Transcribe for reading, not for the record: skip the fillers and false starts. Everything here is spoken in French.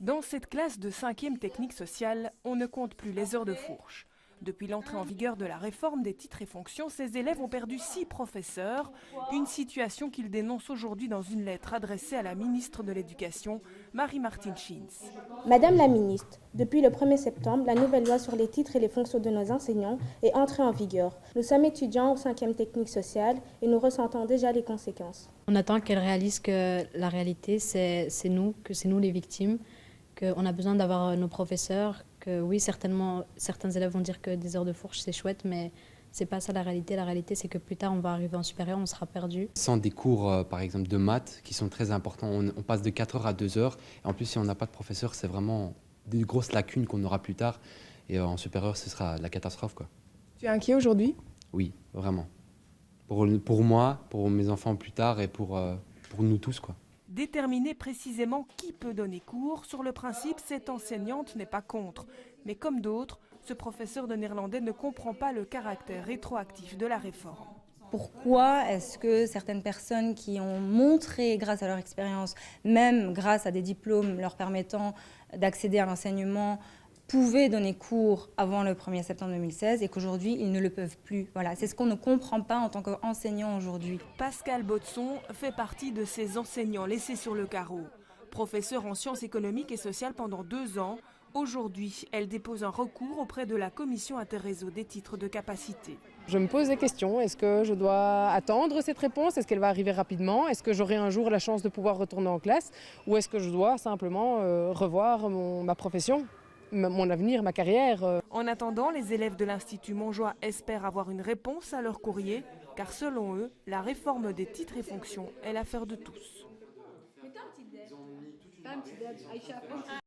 Dans cette classe de 5e technique sociale, on ne compte plus les heures de fourche. Depuis l'entrée en vigueur de la réforme des titres et fonctions, ces élèves ont perdu 6 professeurs, une situation qu'ils dénoncent aujourd'hui dans une lettre adressée à la ministre de l'Éducation, Marie-Martine Schins. Madame la ministre, depuis le 1er septembre, la nouvelle loi sur les titres et les fonctions de nos enseignants est entrée en vigueur. Nous sommes étudiants au 5e technique sociale et nous ressentons déjà les conséquences. On attend qu'elle réalise que la réalité, c'est nous, que c'est nous les victimes, qu'on a besoin d'avoir nos professeurs, que oui, certainement, certains élèves vont dire que des heures de fourche, c'est chouette, mais c'est pas ça la réalité. La réalité, c'est que plus tard, on va arriver en supérieur, on sera perdu. Sans des cours, par exemple, de maths, qui sont très importants, on passe de 4 heures à 2 heures. Et en plus, si on n'a pas de professeur, c'est vraiment des grosses lacunes qu'on aura plus tard. Et en supérieur, ce sera la catastrophe, quoi. Tu es inquiet aujourd'hui? Oui, vraiment. Pour moi, pour mes enfants plus tard et pour nous tous, quoi. Déterminer précisément qui peut donner cours, sur le principe, cette enseignante n'est pas contre. Mais comme d'autres, ce professeur de néerlandais ne comprend pas le caractère rétroactif de la réforme. Pourquoi est-ce que certaines personnes qui ont montré, grâce à leur expérience, même grâce à des diplômes leur permettant d'accéder à l'enseignement, pouvaient donner cours avant le 1er septembre 2016 et qu'aujourd'hui, ils ne le peuvent plus. Voilà, c'est ce qu'on ne comprend pas en tant qu'enseignant aujourd'hui. Pascal Botson fait partie de ces enseignants laissés sur le carreau. Professeur en sciences économiques et sociales pendant 2 ans, aujourd'hui, elle dépose un recours auprès de la commission interréseau des titres de capacité. Je me pose des questions. Est-ce que je dois attendre cette réponse? Est-ce qu'elle va arriver rapidement? Est-ce que j'aurai un jour la chance de pouvoir retourner en classe? Ou est-ce que je dois simplement revoir ma profession, mon avenir, ma carrière? En attendant, les élèves de l'Institut Montjoie espèrent avoir une réponse à leur courrier, car selon eux, la réforme des titres et fonctions est l'affaire de tous.